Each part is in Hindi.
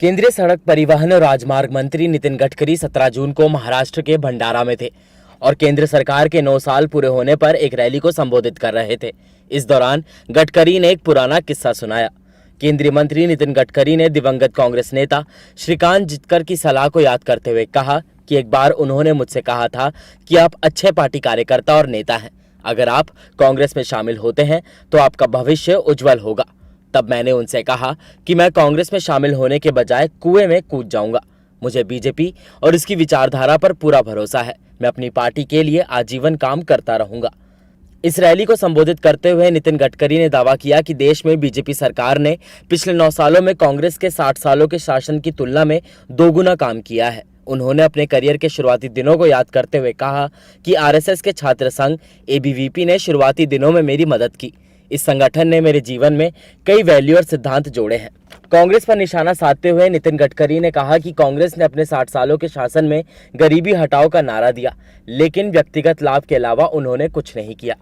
केंद्रीय सड़क परिवहन और राजमार्ग मंत्री नितिन गडकरी 17 जून को महाराष्ट्र के भंडारा में थे और केंद्र सरकार के 9 साल पूरे होने पर एक रैली को संबोधित कर रहे थे। इस दौरान गडकरी ने एक पुराना किस्सा सुनाया। केंद्रीय मंत्री नितिन गडकरी ने दिवंगत कांग्रेस नेता श्रीकांत जितकर की सलाह को याद करते हुए कहा कि एक बार उन्होंने मुझसे कहा था कि आप अच्छे पार्टी कार्यकर्ता और नेता हैं, अगर आप कांग्रेस में शामिल होते हैं तो आपका भविष्य उज्जवल होगा। तब मैंने उनसे कहा कि मैं कांग्रेस में शामिल होने के बजाय कुएं में कूद जाऊंगा। मुझे बीजेपी और इसकी विचारधारा पर पूरा भरोसा है। मैं अपनी पार्टी के लिए आजीवन काम करता रहूंगा। इस रैली को संबोधित करते हुए नितिन गडकरी ने दावा किया कि देश में बीजेपी सरकार ने पिछले 9 सालों में कांग्रेस के 60 सालों के शासन की तुलना में दोगुना काम किया है। उन्होंने अपने करियर के शुरुआती दिनों को याद करते हुए कहा कि आरएसएस के छात्र संघ एबीवीपी ने शुरुआती दिनों में मेरी मदद की। इस संगठन ने मेरे जीवन में कई वैल्यू और सिद्धांत जोड़े हैं। कांग्रेस पर निशाना साधते हुए नितिन गडकरी ने कहा कि कांग्रेस ने अपने 60 सालों के शासन में गरीबी हटाओ का नारा दिया, लेकिन व्यक्तिगत लाभ के अलावा उन्होंने कुछ नहीं किया।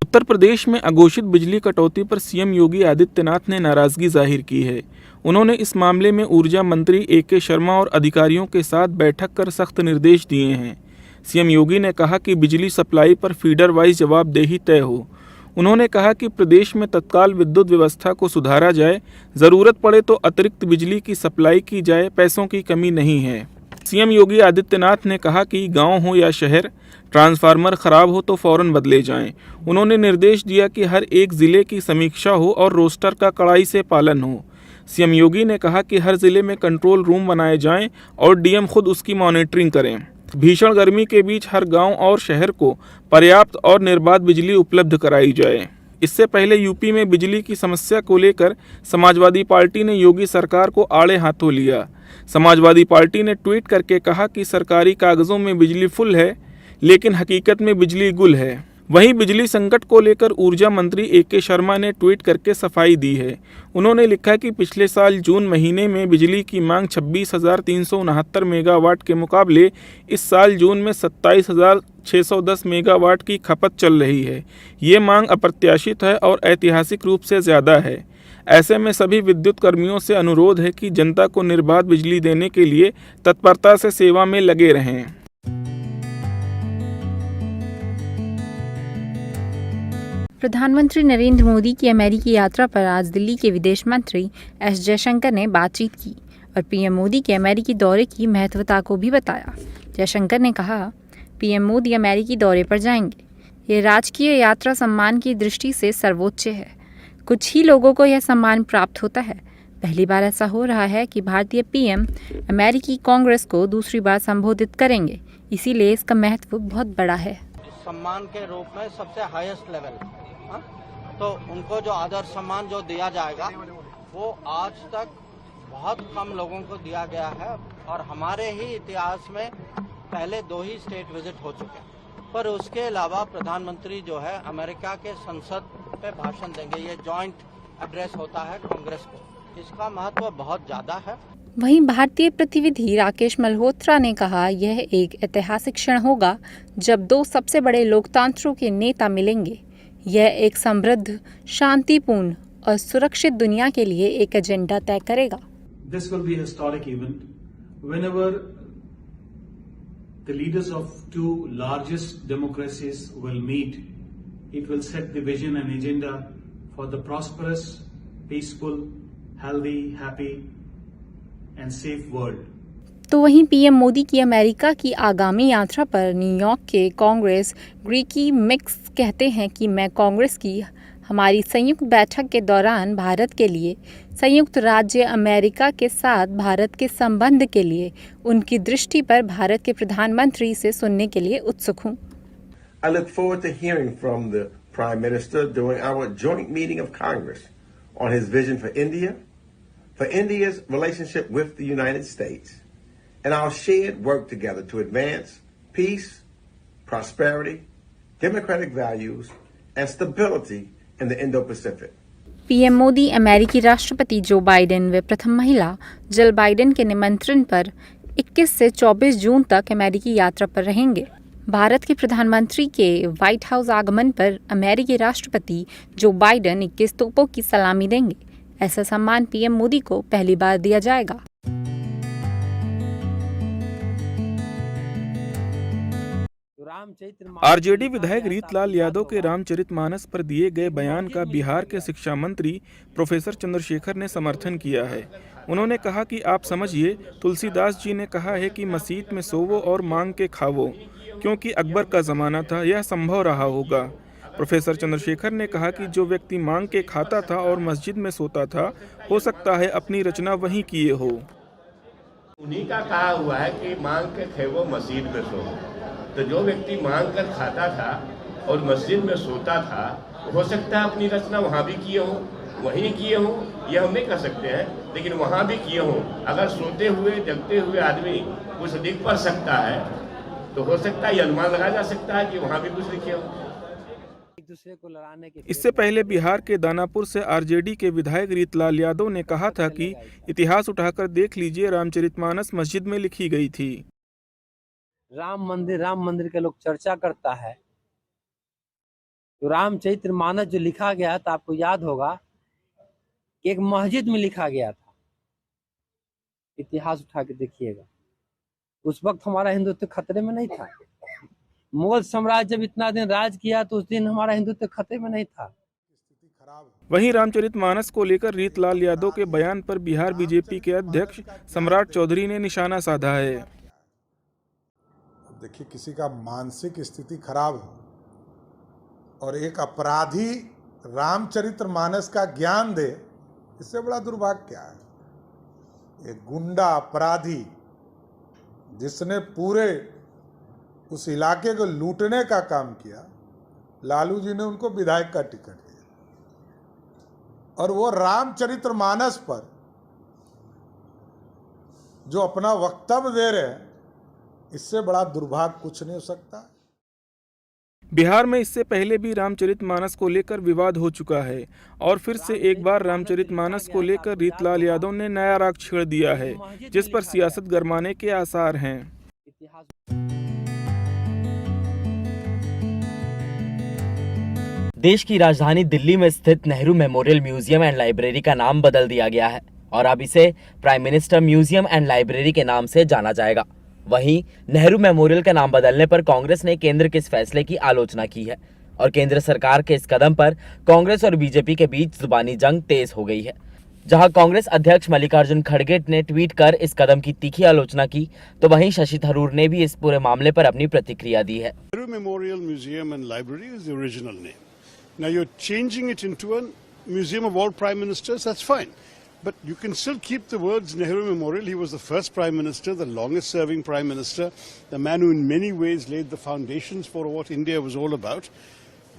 उत्तर प्रदेश में अघोषित बिजली कटौती पर सीएम योगी आदित्यनाथ ने नाराजगी जाहिर की है। उन्होंने इस मामले में ऊर्जा मंत्री ए.के. शर्मा और अधिकारियों के साथ बैठक कर सख्त निर्देश दिए हैं। सीएम योगी ने कहा कि बिजली सप्लाई पर फीडर वाइज जवाबदेही तय हो। उन्होंने कहा कि प्रदेश में तत्काल विद्युत व्यवस्था को सुधारा जाए, ज़रूरत पड़े तो अतिरिक्त बिजली की सप्लाई की जाए, पैसों की कमी नहीं है। सीएम योगी आदित्यनाथ ने कहा कि गांव हो या शहर, ट्रांसफार्मर खराब हो तो फौरन बदले जाएं। उन्होंने निर्देश दिया कि हर एक ज़िले की समीक्षा हो और रोस्टर का कड़ाई से पालन हो। सीएम योगी ने कहा कि हर ज़िले में कंट्रोल रूम बनाए जाएं और डीएम खुद उसकी मॉनिटरिंग करें। भीषण गर्मी के बीच हर गांव और शहर को पर्याप्त और निर्बाध बिजली उपलब्ध कराई जाए। इससे पहले यूपी में बिजली की समस्या को लेकर समाजवादी पार्टी ने योगी सरकार को आड़े हाथों लिया। समाजवादी पार्टी ने ट्वीट करके कहा कि सरकारी कागजों में बिजली फुल है, लेकिन हकीकत में बिजली गुल है। वहीं बिजली संकट को लेकर ऊर्जा मंत्री ए.के. शर्मा ने ट्वीट करके सफाई दी है। उन्होंने लिखा कि पिछले साल जून महीने में बिजली की मांग 26,369 मेगावाट के मुकाबले इस साल जून में 27,610 मेगावाट की खपत चल रही है। ये मांग अप्रत्याशित है और ऐतिहासिक रूप से ज़्यादा है। ऐसे में सभी विद्युत कर्मियों से अनुरोध है कि जनता को निर्बाध बिजली देने के लिए तत्परता से सेवा में लगे रहें। प्रधानमंत्री नरेंद्र मोदी की अमेरिकी यात्रा पर आज दिल्ली के विदेश मंत्री एस जयशंकर ने बातचीत की और पीएम मोदी के अमेरिकी दौरे की महत्वता को भी बताया। जयशंकर ने कहा, पीएम मोदी अमेरिकी दौरे पर जाएंगे। ये राजकीय यात्रा सम्मान की दृष्टि से सर्वोच्च है। कुछ ही लोगों को यह सम्मान प्राप्त होता है। पहली बार ऐसा हो रहा है कि भारतीय पीएम अमेरिकी कांग्रेस को दूसरी बार संबोधित करेंगे, इसीलिए इसका महत्व बहुत बड़ा है। सम्मान के रूप में सबसे हाईएस्ट लेवल, तो उनको जो आदर सम्मान जो दिया जाएगा वो आज तक बहुत कम लोगों को दिया गया है और हमारे ही इतिहास में पहले 2 ही स्टेट विजिट हो चुके हैं। पर उसके अलावा प्रधानमंत्री जो है अमेरिका के संसद पे भाषण देंगे। ये जॉइंट एड्रेस होता है कांग्रेस को, इसका महत्व बहुत ज़्यादा है। वहीं भारतीय प्रतिनिधि राकेश मल्होत्रा ने कहा, यह एक ऐतिहासिक क्षण होगा जब 2 सबसे बड़े लोकतंत्रों के नेता मिलेंगे। यह एक समृद्ध, शांतिपूर्ण और सुरक्षित दुनिया के लिए एक एजेंडा तय करेगा। This will be a historic event. Whenever the leaders of 2 largest democracies will meet, it will set the vision and agenda for the prosperous, peaceful, healthy, happy and safe world. तो वहीं पीएम मोदी की अमेरिका की आगामी यात्रा पर न्यूयॉर्क के कांग्रेस ग्रीकी मिक्स कहते हैं कि मैं कांग्रेस की हमारी संयुक्त बैठक के दौरान भारत के लिए, संयुक्त राज्य अमेरिका के साथ भारत के संबंध के लिए उनकी दृष्टि पर भारत के प्रधानमंत्री से सुनने के लिए उत्सुक हूं। I look forward to hearing from the Prime Minister during our joint meeting of Congress on his vision for India, for India's relationship with the United States, and our shared work together to advance peace, prosperity, democratic values, and stability in the Indo-Pacific. PM Modi अमेरिकी राष्ट्रपति जो बाइडेन व प्रथम महिला जिल बाइडेन के निमंत्रण पर 21 से 24 जून तक अमेरिकी यात्रा पर रहेंगे। भारत के प्रधानमंत्री के व्हाइट हाउस आगमन पर अमेरिकी राष्ट्रपति जो बाइडेन 21 तोपों की सलामी देंगे। ऐसा सम्मान पीएम मोदी को पहली बार दिया जाएगा। आरजेडी विधायक रीतलाल यादव के रामचरितमानस पर दिए गए बयान का बिहार के शिक्षा मंत्री प्रोफेसर चंद्रशेखर ने समर्थन किया है। उन्होंने कहा कि आप समझिए, तुलसीदास जी ने कहा है कि मस्जिद में सोवो और मांग के खावो, क्योंकि अकबर का ज़माना था, यह संभव रहा होगा। प्रोफेसर चंद्रशेखर ने कहा कि जो व्यक्ति मांग के खाता था और मस्जिद में सोता था, हो सकता है अपनी रचना वहीं किए हो। उन्हीं का कहा हुआ है कि मांग के खेवो मस्जिद में सो। तो जो व्यक्ति मांग कर खाता था और मस्जिद में सोता था, हो सकता है अपनी रचना वहाँ भी किए हो, वहीं किए हो, यह हम नहीं कह सकते हैं, लेकिन वहाँ भी किए हो। अगर सोते हुए जगते हुए आदमी कुछ लिख पढ़ सकता है तो हो सकता है, अनुमान लगाया जा सकता है कि वहाँ भी कुछ लिखे हो। इससे पहले बिहार के दानापुर से आरजेडी के विधायक रीतलाल यादव ने कहा था कि इतिहास उठाकर देख लीजिए, रामचरितमानस मस्जिद में लिखी गई थी। राम मंदिर के लोग चर्चा करता है, तो रामचरितमानस जो लिखा गया था, आपको याद होगा कि एक मस्जिद में लिखा गया था। इतिहास उठा के देखिएगा, उस वक्त हमारा हिंदुत्व खतरे में नहीं था। मुगल साम्राज्य जब इतना दिन राज किया तो उस दिन हमारा हिंदुत्व खतरे में नहीं था। वहीं रामचरितमानस को लेकर रीतलाल यादव के बयान पर बिहार बीजेपी के अध्यक्ष सम्राट चौधरी ने निशाना साधा है। देखिए, किसी का मानसिक स्थिति खराब हो और एक अपराधी रामचरितमानस का ज्ञान दे, इससे बड़ा दुर्भाग्य क्या है। एक गुंडा अपराधी जिसने पूरे उस इलाके को लूटने का काम किया, लालू जी ने उनको विधायक का टिकट दिया और वो रामचरितमानस पर जो अपना वक्तव्य दे रहे हैं, इससे बड़ा दुर्भाग्य कुछ नहीं हो सकता। बिहार में इससे पहले भी रामचरितमानस को लेकर विवाद हो चुका है और फिर से एक बार रामचरितमानस को लेकर रीतलाल यादव ने नया राग छेड़ दिया है, जिस पर सियासत गरमाने के आसार हैं। देश की राजधानी दिल्ली में स्थित Nehru memorial museum and library का नाम बदल दिया गया है और अब इसे prime minister museum and library के नाम से जाना जाएगा। वहीं नेहरू मेमोरियल का नाम बदलने पर कांग्रेस ने केंद्र के इस फैसले की आलोचना की है और केंद्र सरकार के इस कदम पर कांग्रेस और बीजेपी के बीच जुबानी जंग तेज हो गई है। जहां कांग्रेस अध्यक्ष मल्लिकार्जुन खड़गे ने ट्वीट कर इस कदम की तीखी आलोचना की, तो वहीं शशि थरूर ने भी इस पूरे मामले पर अपनी प्रतिक्रिया दी है। Nehru Memorial Museum and Library is the original name. Now you're changing it into a museum of all prime ministers, that's fine. But you can still keep the words Nehru Memorial. He was the first prime minister, the longest serving prime minister, the man who in many ways laid the foundations for what India was all about.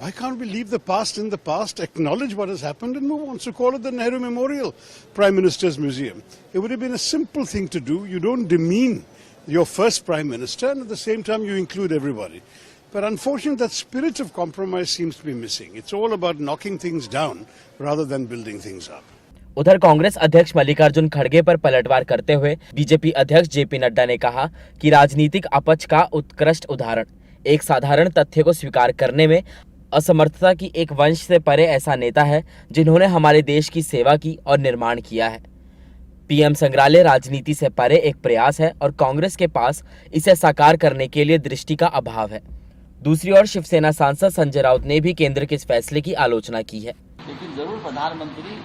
Why can't we leave the past in the past, acknowledge what has happened and move on? So call it the Nehru Memorial Prime Minister's Museum. It would have been a simple thing to do. You don't demean your first prime minister and at the same time you include everybody. But unfortunately that spirit of compromise seems to be missing. It's all about knocking things down rather than building things up. उधर कांग्रेस अध्यक्ष मल्लिकार्जुन खड़गे पर पलटवार करते हुए बीजेपी अध्यक्ष जेपी नड्डा ने कहा कि राजनीतिक अपच का उत्कृष्ट उदाहरण एक साधारण तथ्य को स्वीकार करने में असमर्थता की एक वंश से परे ऐसा नेता है जिन्होंने हमारे देश की सेवा की और निर्माण किया है। पीएम संग्रहालय राजनीति से परे एक प्रयास है और कांग्रेस के पास इसे साकार करने के लिए दृष्टि का अभाव है। दूसरी ओर शिवसेना सांसद संजय राउत ने भी केंद्र के इस फैसले की आलोचना की है। लेकिन जरूर प्रधानमंत्री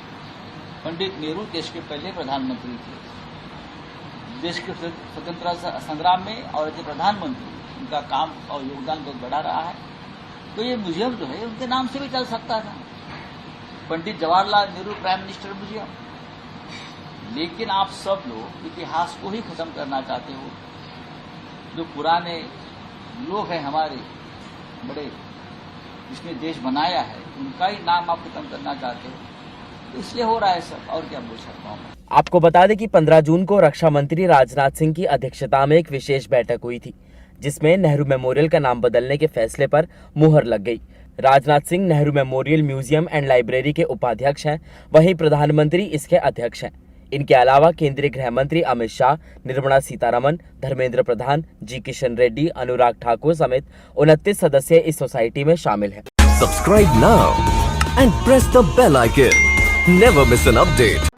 पंडित नेहरू देश के पहले प्रधानमंत्री थे। देश के स्वतंत्रता संग्राम में और जो प्रधानमंत्री उनका काम और योगदान बहुत बड़ा रहा है, तो ये म्यूजियम जो है उनके नाम से भी चल सकता था, Pandit Jawaharlal Nehru prime minister museum. लेकिन आप सब लोग इतिहास को ही खत्म करना चाहते हो। जो पुराने लोग हैं हमारे बड़े जिसने देश बनाया है, उनका ही नाम आप खत्म करना चाहते हो, तो इसलिए हो रहा है सब, और क्या बोल सकता हूँ। आपको बता दें कि 15 जून को रक्षा मंत्री राजनाथ सिंह की अध्यक्षता में एक विशेष बैठक हुई थी, जिसमें नेहरू मेमोरियल का नाम बदलने के फैसले पर मुहर लग गई। Rajnath Singh Nehru memorial museum and library के उपाध्यक्ष हैं, वहीं प्रधानमंत्री इसके अध्यक्ष हैं। इनके अलावा केंद्रीय गृह मंत्री अमित शाह, निर्मला सीतारमन, धर्मेंद्र प्रधान, जी किशन रेड्डी, अनुराग ठाकुर समेत 29 सदस्य इस सोसाइटी में शामिल हैं। Subscribe now and press the bell icon. Never miss an update.